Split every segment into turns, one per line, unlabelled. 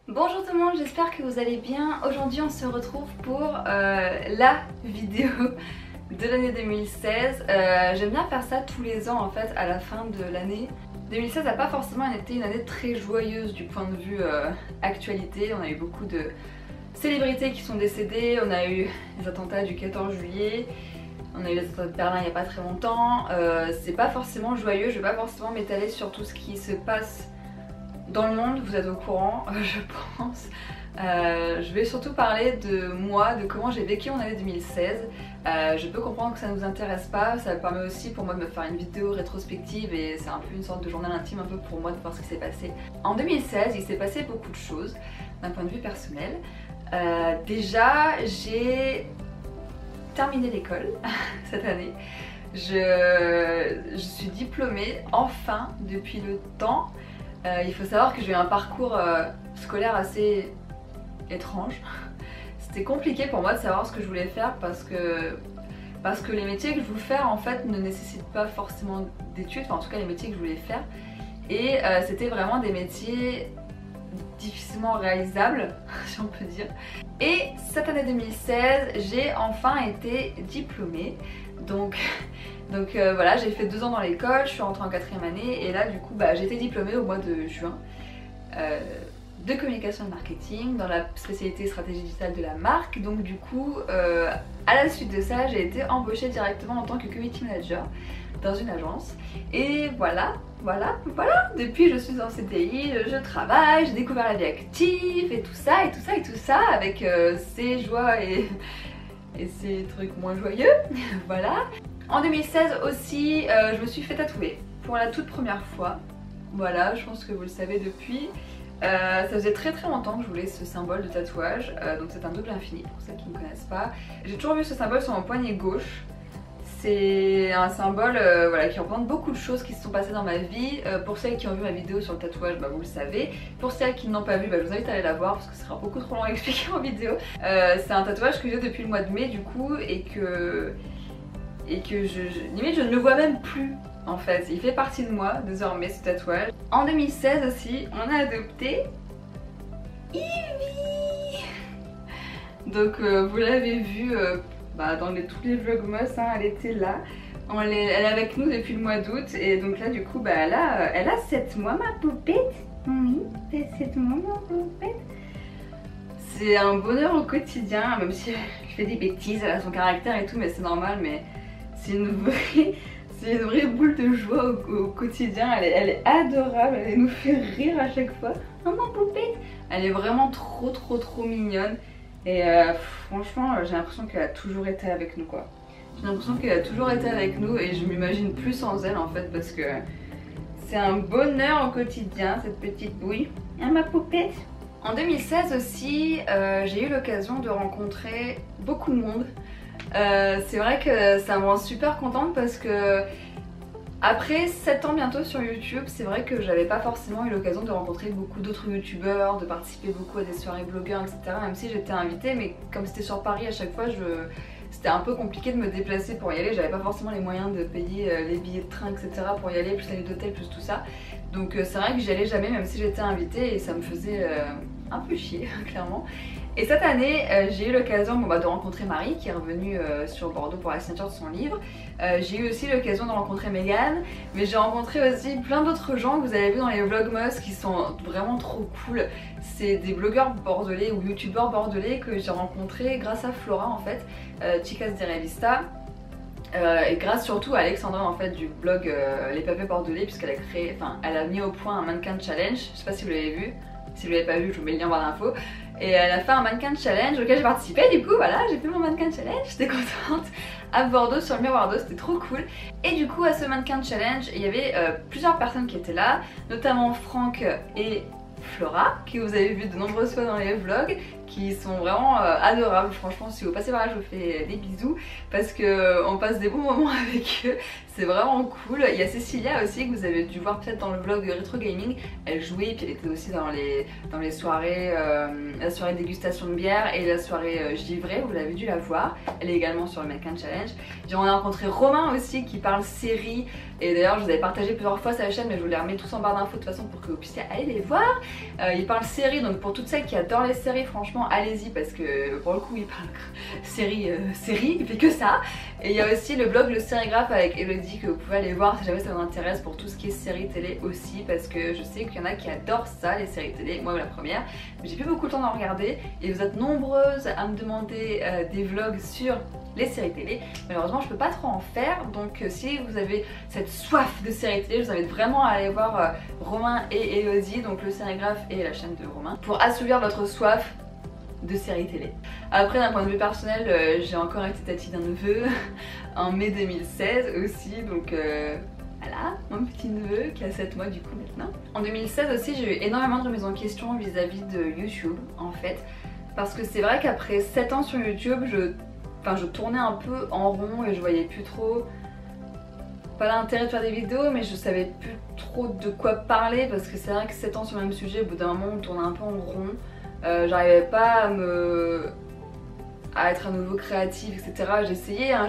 Bonjour tout le monde, j'espère que vous allez bien. Aujourd'hui on se retrouve pour la vidéo de l'année 2016. J'aime bien faire ça tous les ans en fait à la fin de l'année. 2016 n'a pas forcément été une année très joyeuse du point de vue actualité. On a eu beaucoup de célébrités qui sont décédées, on a eu les attentats du 14 juillet, on a eu les attentats de Berlin il n'y a pas très longtemps. C'est pas forcément joyeux, je vais pas forcément m'étaler sur tout ce qui se passe dans le monde, vous êtes au courant, je pense. Je vais surtout parler de moi, de comment j'ai vécu mon année 2016. Je peux comprendre que ça ne nous intéresse pas, ça permet aussi pour moi de me faire une vidéo rétrospective et c'est un peu une sorte de journal intime un peu pour moi de voir ce qui s'est passé. En 2016, il s'est passé beaucoup de choses d'un point de vue personnel. Déjà, j'ai terminé l'école cette année. Je suis diplômée enfin depuis le temps. Il faut savoir que j'ai eu un parcours scolaire assez étrange. C'était compliqué pour moi de savoir ce que je voulais faire parce que les métiers que je voulais faire en fait ne nécessitent pas forcément d'études, enfin en tout cas les métiers que je voulais faire. Et c'était vraiment des métiers difficilement réalisables, si on peut dire. Et cette année 2016, j'ai enfin été diplômée. Donc voilà, j'ai fait 2 ans dans l'école, je suis rentrée en 4e année et là du coup j'ai été diplômée au mois de juin de communication et marketing dans la spécialité stratégie digitale de la marque. Donc du coup à la suite de ça, j'ai été embauchée directement en tant que community manager dans une agence et voilà, depuis je suis en CDI, je travaille, j'ai découvert la vie active et tout ça avec ses joies et ces trucs moins joyeux, voilà. En 2016 aussi, je me suis fait tatouer pour la toute première fois. Voilà, je pense que vous le savez depuis. Ça faisait très longtemps que je voulais ce symbole de tatouage, donc c'est un double infini pour ceux qui ne connaissent pas. J'ai toujours vu ce symbole sur mon poignet gauche. C'est un symbole voilà, qui représente beaucoup de choses qui se sont passées dans ma vie. Pour celles qui ont vu ma vidéo sur le tatouage, vous le savez. Pour celles qui ne l'ont pas vu, je vous invite à aller la voir parce que ce sera beaucoup trop long à expliquer en vidéo. C'est un tatouage que j'ai depuis le mois de mai du coup et que limite je ne le vois même plus en fait. Il fait partie de moi désormais ce tatouage. En 2016 aussi, on a adopté Ivy. Donc vous l'avez vu dans tous les vlogmas, hein, elle était là. Elle est avec nous depuis le mois d'août et donc là du coup elle a 7 mois ma poupette. Oui, elle a 7 mois ma poupette. C'est un bonheur au quotidien, même si je fais des bêtises, elle a son caractère et tout, mais c'est normal, mais c'est une vraie boule de joie au quotidien. Elle est adorable, elle nous fait rire à chaque fois. Oh ma poupette. Elle est vraiment trop mignonne. Et franchement, j'ai l'impression qu'elle a toujours été avec nous quoi. J'ai l'impression qu'elle a toujours été avec nous et je m'imagine plus sans elle en fait parce que c'est un bonheur au quotidien cette petite bouille. Ah ma poupette. En 2016 aussi, j'ai eu l'occasion de rencontrer beaucoup de monde. C'est vrai que ça me rend super contente parce que après 7 ans bientôt sur YouTube, c'est vrai que j'avais pas forcément eu l'occasion de rencontrer beaucoup d'autres youtubeurs, de participer beaucoup à des soirées blogueurs, etc. Même si j'étais invitée, mais comme c'était sur Paris à chaque fois, c'était un peu compliqué de me déplacer pour y aller. J'avais pas forcément les moyens de payer les billets de train, etc. pour y aller, plus la nuit d'hôtel, plus tout ça. Donc c'est vrai que j'y allais jamais, même si j'étais invitée, et ça me faisait un peu chier, clairement. Et cette année, j'ai eu l'occasion de rencontrer Marie qui est revenue sur Bordeaux pour la signature de son livre. J'ai eu aussi l'occasion de rencontrer Megan, mais j'ai rencontré aussi plein d'autres gens que vous avez vu dans les vlogmas qui sont vraiment trop cool. C'est des blogueurs bordelais ou youtubeurs bordelais que j'ai rencontrés grâce à Flora en fait, Chicas de Revista. Et grâce surtout à Alexandra en fait du blog Les Papés Bordelais puisqu'elle elle a mis au point un mannequin challenge, je sais pas si vous l'avez vu. Si vous l'avez pas vu, je vous mets le lien en barre d'infos. Et elle a fait un mannequin challenge auquel j'ai participé, du coup voilà, j'ai fait mon mannequin challenge, j'étais contente. À Bordeaux, sur le miroir d'eau, c'était trop cool. Et du coup à ce mannequin challenge, il y avait plusieurs personnes qui étaient là, notamment Franck et Flora, que vous avez vu de nombreuses fois dans les vlogs, qui sont vraiment adorables. Franchement, si vous passez par là, je vous fais des bisous parce qu'on passe des bons moments avec eux. C'est vraiment cool. Il y a Cécilia aussi que vous avez dû voir peut-être dans le vlog Retro Gaming. Elle jouait, puis elle était aussi dans les soirées, la soirée dégustation de bière et la soirée givrée, vous l'avez dû la voir. Elle est également sur le Mannequin Challenge. On a rencontré Romain aussi qui parle série. Et d'ailleurs je vous avais partagé plusieurs fois sa chaîne, mais je vous les remets tous en barre d'infos de toute façon pour que vous puissiez aller les voir. Il parle série, donc pour toutes celles qui adorent les séries, franchement allez-y parce que pour le coup il parle série, il fait que ça. Et il y a aussi le blog Le Sérigraphe avec Elodie que vous pouvez aller voir si jamais ça vous intéresse pour tout ce qui est séries télé aussi, parce que je sais qu'il y en a qui adorent ça, les séries télé, moi la première, mais j'ai plus beaucoup le temps d'en regarder et vous êtes nombreuses à me demander des vlogs sur les séries télé. Malheureusement je peux pas trop en faire, donc si vous avez cette soif de séries télé, je vous invite vraiment à aller voir Romain et Elodie, donc Le Sérigraphe et la chaîne de Romain, pour assouvir votre soif de séries télé. Après d'un point de vue personnel, j'ai encore été tati d'un neveu en mai 2016 aussi, donc voilà, mon petit neveu qui a 7 mois du coup maintenant. En 2016 aussi j'ai eu énormément de remises en question vis-à-vis de YouTube en fait, parce que c'est vrai qu'après 7 ans sur YouTube, je tournais un peu en rond et je voyais plus trop, pas l'intérêt de faire des vidéos, mais je savais plus trop de quoi parler, parce que c'est vrai que 7 ans sur le même sujet, au bout d'un moment on tournait un peu en rond. J'arrivais pas à être à nouveau créative, etc. J'ai essayé, hein,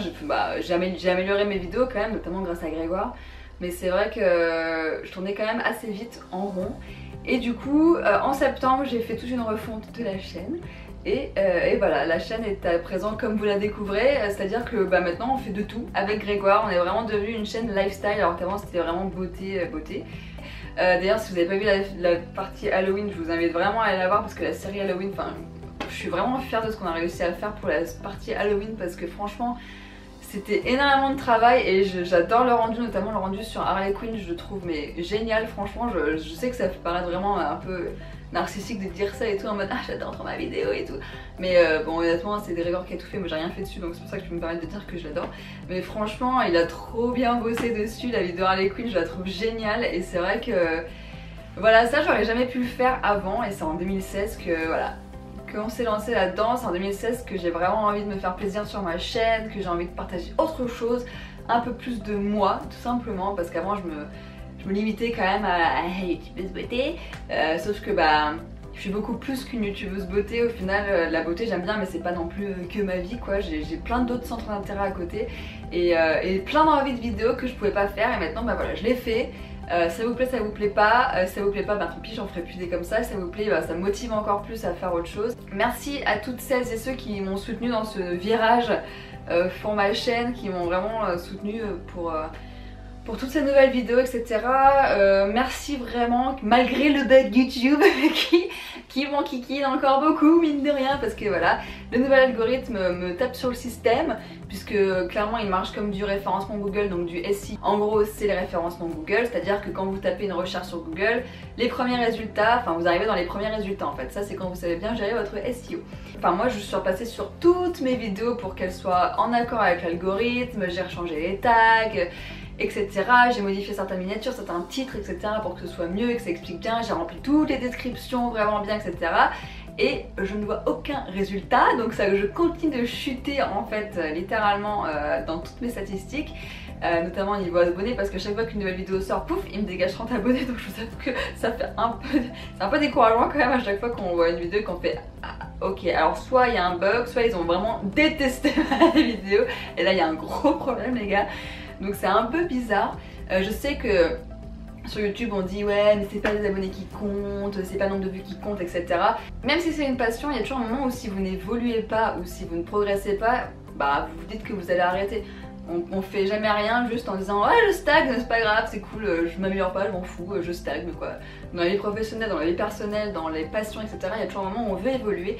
j'ai amélioré mes vidéos quand même, notamment grâce à Grégoire, mais c'est vrai que je tournais quand même assez vite en rond. Et du coup, en septembre, j'ai fait toute une refonte de la chaîne. Et voilà, la chaîne est à présent comme vous la découvrez, c'est-à-dire que maintenant on fait de tout avec Grégoire. On est vraiment devenu une chaîne lifestyle alors qu'avant c'était vraiment beauté. D'ailleurs si vous n'avez pas vu la partie Halloween, je vous invite vraiment à aller la voir parce que la série Halloween, je suis vraiment fière de ce qu'on a réussi à faire pour la partie Halloween, parce que franchement c'était énormément de travail et j'adore le rendu, notamment le rendu sur Harley Quinn, je le trouve mais génial. Franchement je sais que ça fait paraître vraiment un peu narcissique de dire ça et tout en mode ah j'adore trop ma vidéo et tout, mais bon honnêtement c'est Grégoire qui a tout fait, moi j'ai rien fait dessus, donc c'est pour ça que je peux me permettre de dire que je l'adore. Mais franchement il a trop bien bossé dessus, la vidéo Harley Quinn je la trouve géniale, et c'est vrai que voilà, ça j'aurais jamais pu le faire avant, et c'est en 2016 que voilà qu'on s'est lancé là-dedans. C'est en 2016 que j'ai vraiment envie de me faire plaisir sur ma chaîne, que j'ai envie de partager autre chose, un peu plus de moi tout simplement, parce qu'avant je me limitais quand même à youtubeuse beauté, sauf que je suis beaucoup plus qu'une youtubeuse beauté. Au final la beauté j'aime bien, mais c'est pas non plus que ma vie quoi. J'ai plein d'autres centres d'intérêt à côté et plein d'envies de vidéos que je pouvais pas faire, et maintenant voilà je l'ai fait. Ça vous plaît, ça vous plaît pas, ça vous plaît pas, tant pis j'en ferai plus des comme ça vous plaît, ça me motive encore plus à faire autre chose. Merci à toutes celles et ceux qui m'ont soutenu dans ce virage pour ma chaîne, qui m'ont vraiment soutenu pour toutes ces nouvelles vidéos, etc. Merci vraiment, malgré le bug YouTube qui m'enquiquine encore beaucoup, mine de rien, parce que voilà, le nouvel algorithme me tape sur le système, puisque clairement il marche comme du référencement Google, donc du SEO. En gros c'est les référencements Google, c'est-à-dire que quand vous tapez une recherche sur Google, les premiers résultats, vous arrivez dans les premiers résultats en fait. Ça c'est quand vous savez bien gérer votre SEO. Moi je suis repassée sur toutes mes vidéos pour qu'elles soient en accord avec l'algorithme, j'ai rechangé les tags, etc. J'ai modifié certaines miniatures, certains titres, etc. pour que ce soit mieux et que ça explique bien. J'ai rempli toutes les descriptions vraiment bien, etc. Et je ne vois aucun résultat, donc ça, je continue de chuter en fait littéralement dans toutes mes statistiques. Notamment au niveau abonnés, parce que chaque fois qu'une nouvelle vidéo sort, pouf, il me dégage 30 abonnés, donc je vous avoue que ça fait c'est un peu décourageant quand même à chaque fois qu'on voit une vidéo qu'on fait ah, ok, alors soit il y a un bug, soit ils ont vraiment détesté ma vidéo, et là il y a un gros problème les gars, donc c'est un peu bizarre. Je sais que sur YouTube on dit ouais mais c'est pas les abonnés qui comptent, c'est pas le nombre de vues qui compte, etc. Même si c'est une passion, il y a toujours un moment où si vous n'évoluez pas ou si vous ne progressez pas, vous vous dites que vous allez arrêter. On fait jamais rien juste en disant ouais je stagne, c'est pas grave, c'est cool, je m'améliore pas, je m'en fous, je stagne quoi. Dans la vie professionnelle, dans la vie personnelle, dans les passions, etc. il y a toujours un moment où on veut évoluer.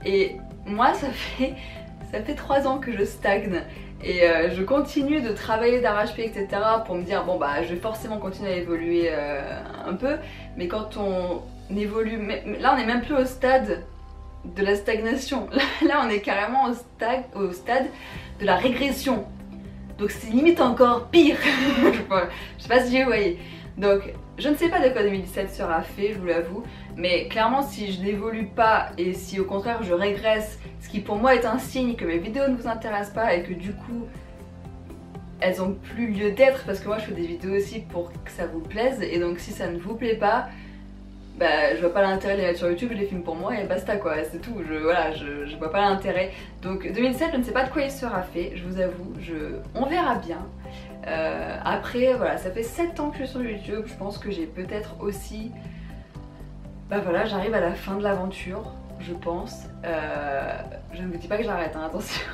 Et moi ça fait 3 ans que je stagne. Et je continue de travailler d'arrache-pied, etc. pour me dire bon je vais forcément continuer à évoluer un peu. Mais quand on évolue, là on est même plus au stade de la stagnation. Là on est carrément au stade de la régression. Donc c'est limite encore pire. Je sais pas si vous voyez. Donc Je ne sais pas de quoi 2017 sera fait, je vous l'avoue, mais clairement si je n'évolue pas et si au contraire je régresse, ce qui pour moi est un signe que mes vidéos ne vous intéressent pas et que du coup elles ont plus lieu d'être, parce que moi je fais des vidéos aussi pour que ça vous plaise, et donc si ça ne vous plaît pas, bah je vois pas l'intérêt de les mettre sur YouTube, je les filme pour moi et basta quoi, c'est tout, je vois pas l'intérêt. Donc 2007 je ne sais pas de quoi il sera fait, je vous avoue, on verra bien. Après voilà, ça fait 7 ans que je suis sur YouTube, je pense que j'ai peut-être aussi... Bah voilà, j'arrive à la fin de l'aventure, je pense. Je ne vous dis pas que j'arrête, hein, attention.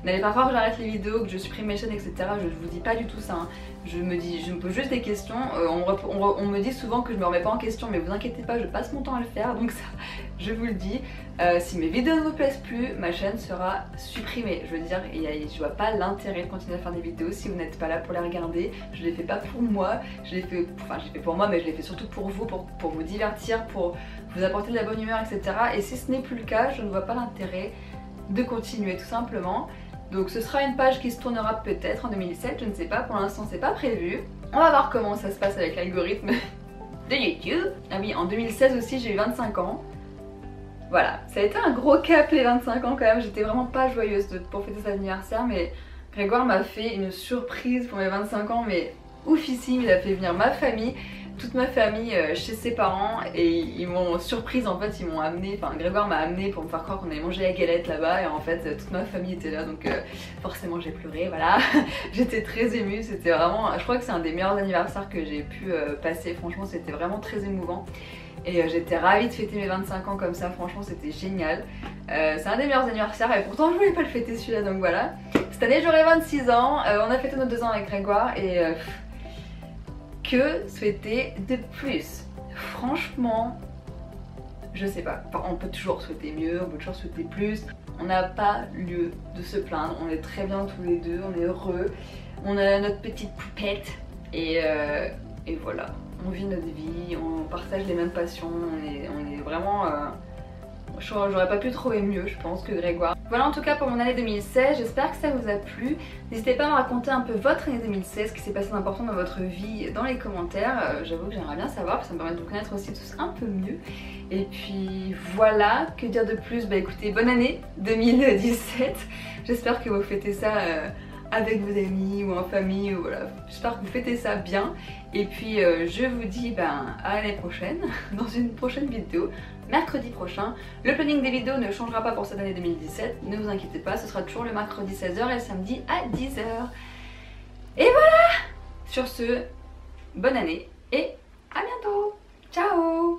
N'allez pas croire que j'arrête les vidéos, que je supprime mes chaînes, etc. Je ne vous dis pas du tout ça. Hein. Je me pose juste des questions. On me dit souvent que je me remets pas en question, mais vous inquiétez pas, je passe mon temps à le faire, donc ça, je vous le dis. Si mes vidéos ne vous plaisent plus, ma chaîne sera supprimée. Je veux dire, je vois pas l'intérêt de continuer à faire des vidéos si vous n'êtes pas là pour les regarder. Je les fais pas pour moi, je les fais pour moi, mais je les fais surtout pour vous, pour vous divertir, pour vous apporter de la bonne humeur, etc. Et si ce n'est plus le cas, je ne vois pas l'intérêt de continuer tout simplement. Donc ce sera une page qui se tournera peut-être en 2017, je ne sais pas, pour l'instant c'est pas prévu. On va voir comment ça se passe avec l'algorithme de YouTube. Ah oui, en 2016 aussi j'ai eu 25 ans. Voilà, ça a été un gros cap les 25 ans quand même, j'étais vraiment pas joyeuse pour fêter cet anniversaire, mais Grégoire m'a fait une surprise pour mes 25 ans, mais oufissime, il a fait venir ma famille, toute ma famille chez ses parents, et ils m'ont surprise en fait, ils m'ont amené, enfin Grégoire m'a amené pour me faire croire qu'on allait manger la galette là-bas, et en fait toute ma famille était là, donc forcément j'ai pleuré, voilà. J'étais très émue, c'était vraiment, je crois que c'est un des meilleurs anniversaires que j'ai pu passer, franchement c'était vraiment très émouvant. Et j'étais ravie de fêter mes 25 ans comme ça, franchement c'était génial. C'est un des meilleurs anniversaires et pourtant je voulais pas le fêter celui-là, donc voilà. Cette année j'aurai 26 ans, on a fêté nos 2 ans avec Grégoire et que souhaiter de plus? Franchement, je sais pas. Enfin, on peut toujours souhaiter mieux, on peut toujours souhaiter plus. On n'a pas lieu de se plaindre, on est très bien tous les deux, on est heureux. On a notre petite poupette et voilà. On vit notre vie, on partage les mêmes passions, on est vraiment... J'aurais pas pu trouver mieux je pense que Grégoire. Voilà en tout cas pour mon année 2016, j'espère que ça vous a plu. N'hésitez pas à me raconter un peu votre année 2016, ce qui s'est passé d'important dans votre vie dans les commentaires. J'avoue que j'aimerais bien savoir, parce que ça me permet de vous connaître aussi tous un peu mieux. Et puis voilà, que dire de plus? Bah écoutez, bonne année 2017. J'espère que vous fêtez ça avec vos amis ou en famille, ou voilà. J'espère que vous fêtez ça bien. Et puis je vous dis à l'année prochaine, dans une prochaine vidéo, mercredi prochain. Le planning des vidéos ne changera pas pour cette année 2017, ne vous inquiétez pas, ce sera toujours le mercredi 16h et le samedi à 10h. Et voilà! Sur ce, bonne année et à bientôt! Ciao!